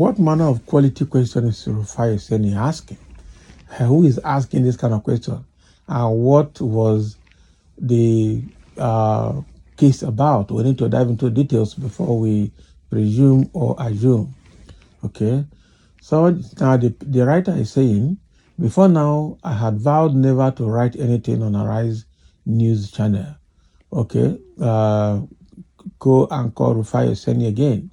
What manner of quality question is Rufai Oseni asking? Who is asking this kind of question? And what was the case about? We need to dive into details before we presume or assume. Okay. So now the writer is saying, before now, I had vowed never to write anything on Arise News channel. Okay. Co-anchor Rufai Oseni again.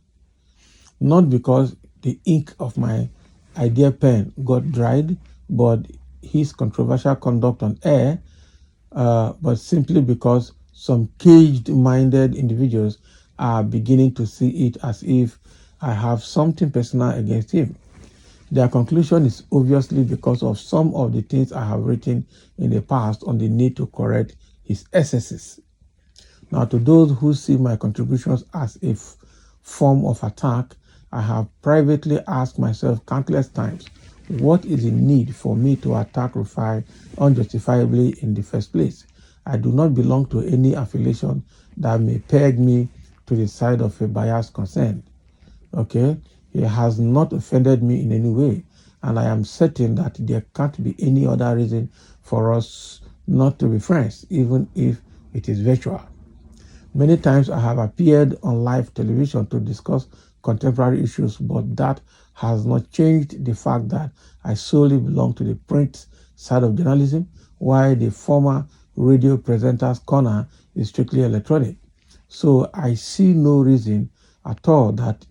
Not because the ink of my idea pen got dried, but his controversial conduct on air, but simply because some caged-minded individuals are beginning to see it as if I have something personal against him. Their conclusion is obviously because of some of the things I have written in the past on the need to correct his excesses. Now, to those who see my contributions as a form of attack, I have privately asked myself countless times, what is the need for me to attack Rufai unjustifiably in the first place? I do not belong to any affiliation that may peg me to the side of a biased concern. Okay? He has not offended me in any way, and I am certain that there can't be any other reason for us not to be friends, even if it is virtual. Many times I have appeared on live television to discuss contemporary issues, but that has not changed the fact that I solely belong to the print side of journalism, while the former radio presenter's corner is strictly electronic. So I see no reason at all that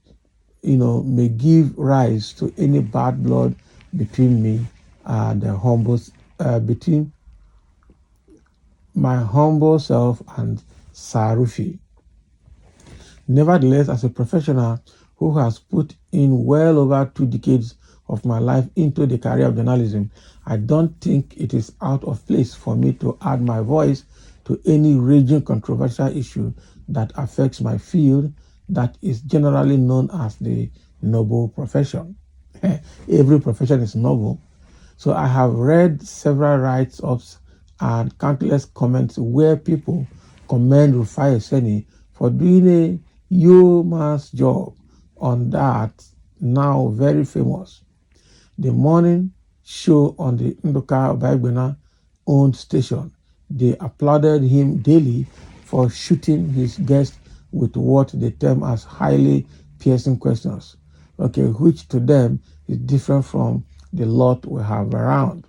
may give rise to any bad blood between me and between my humble self and Sarufi. Nevertheless, as a professional who has put in well over 2 decades of my life into the career of journalism, I don't think it is out of place for me to add my voice to any raging controversial issue that affects my field that is generally known as the noble profession. Every profession is noble. So I have read several write-ups and countless comments where people commend Rufai Oseni for doing a yeoman's job on that now very famous The Morning Show on the Ndoka Obagbena owned station. They applauded him daily for shooting his guests with what they term as highly piercing questions, which to them is different from the lot we have around.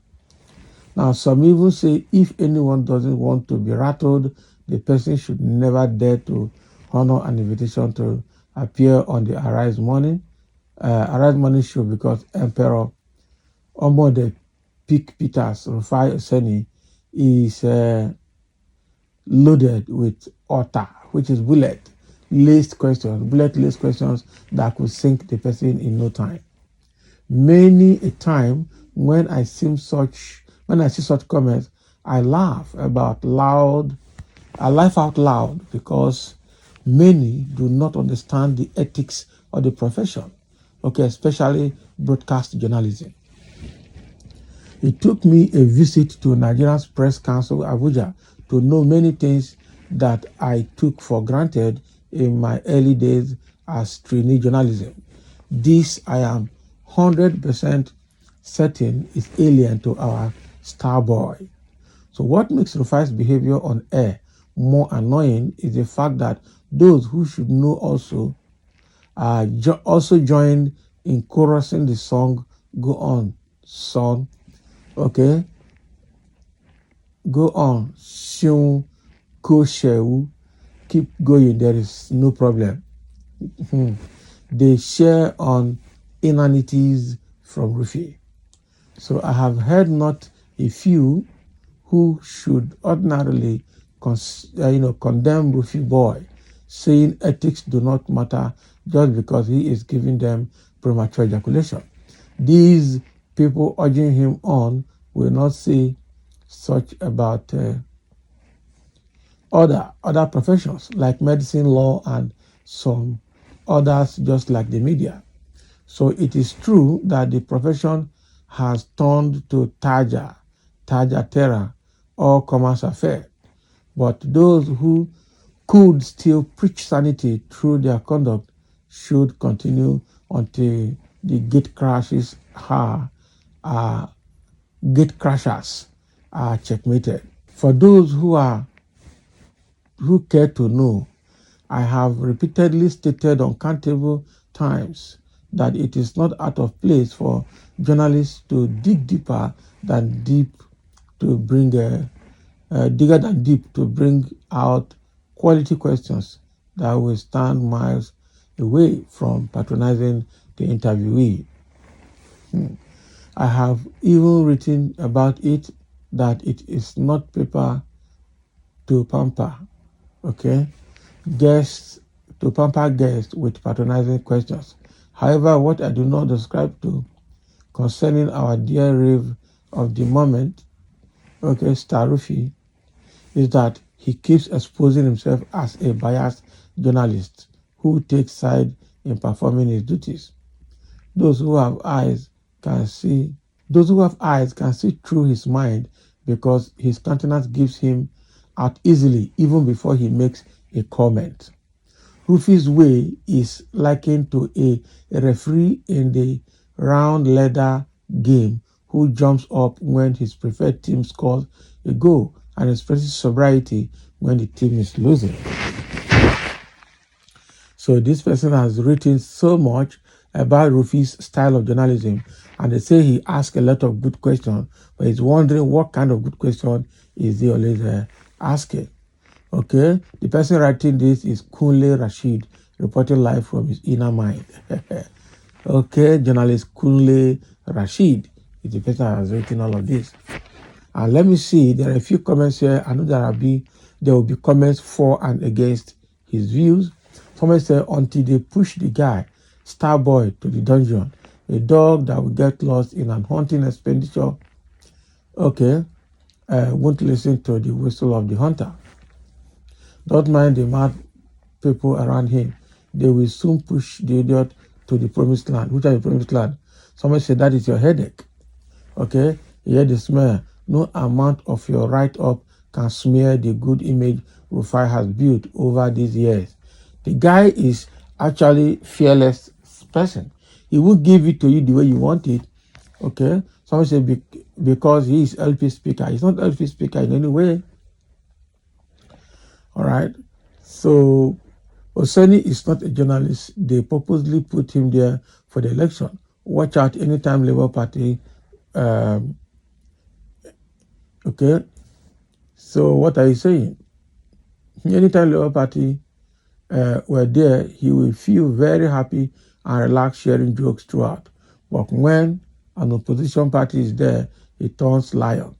Now, some even say if anyone doesn't want to be rattled, the person should never dare to honor an invitation to appear on the Arise Morning show, because Emperor Omode Pick Peters Rufai Oseni is loaded with otter, which is bullet-laced questions that could sink the person in no time. Many a time when I see such comments, I laugh out loud because many do not understand the ethics of the profession, especially broadcast journalism. It took me a visit to Nigeria's Press Council, Abuja, to know many things that I took for granted in my early days as trainee journalism. This I am 100% certain is alien to our star boy. So what makes Rufai's behavior on air more annoying is the fact that those who should know also joined in chorusing the song "Go On, Son." Go on, Shun, Koshewu, keep going, there is no problem. They share on inanities from Rufai. So I have heard not a few who should ordinarily condemn Rufai boy, saying ethics do not matter just because he is giving them premature ejaculation. These people urging him on will not say such about other professions like medicine, law, and some others, just like the media. So it is true that the profession has turned to Taja Terra, or commerce affair. But those who could still preach sanity through their conduct should continue until the gate crashes gate crashers are checkmated. For those who care to know, I have repeatedly stated uncountable times that it is not out of place for journalists to dig deeper than deep to bring digger than deep to bring out quality questions that will stand miles away from patronizing the interviewee. I have even written about it that it is not paper to pamper, okay? Guests to pamper guests with patronizing questions. However, what I do not describe to concerning our dear rave of the moment, okay, Star Rufai, is that he keeps exposing himself as a biased journalist who takes side in performing his duties. Those who have eyes can see through his mind because his countenance gives him out easily even before he makes a comment. Rufai's way is likened to a referee in the round leather game who jumps up when his preferred team scores a goal and expresses sobriety when the team is losing. So this person has written so much about Rufai's style of journalism, and they say he asks a lot of good questions, but he's wondering what kind of good question is he always asking. Okay, the person writing this is Kunle Rasheed, reporting live from his inner mind. Okay, journalist Kunle Rasheed is the person that has written all of this. And let me see, there are a few comments here. I know there will be comments for and against his views. Someone said, until they push the guy, Starboy, to the dungeon, a dog that will get lost in an hunting expenditure, okay, won't listen to the whistle of the hunter. Don't mind the mad people around him. They will soon push the idiot to the promised land. Which are the promised land? Someone said that is your headache. Okay? Hear the smell. No amount of your write-up can smear the good image Rufai has built over these years. The guy is actually fearless person. He will give it to you the way you want it. Okay? Someone said because he is LP speaker. He's not LP speaker in any way. All right. So Oseni is not a journalist. They purposely put him there for the election. Watch out anytime Labour Party. Okay. So what are you saying? Anytime Labour Party were there, he will feel very happy and relaxed sharing jokes throughout. But when an opposition party is there, he turns lion.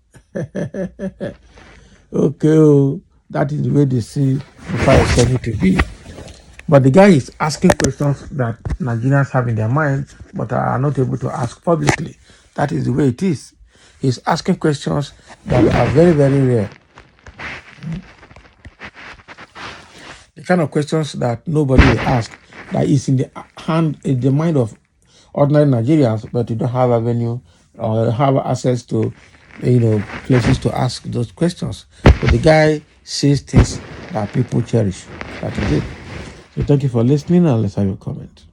Okay. That is the way they see Rufai Oseni to be. But the guy is asking questions that Nigerians have in their mind, but are not able to ask publicly. That is the way it is. He's asking questions that are very, very rare. The kind of questions that nobody will ask, that is in the mind of ordinary Nigerians, but you don't have avenue or have access to, places to ask those questions. But the guy says things that people cherish. That is it. So thank you for listening, and let's have your comment.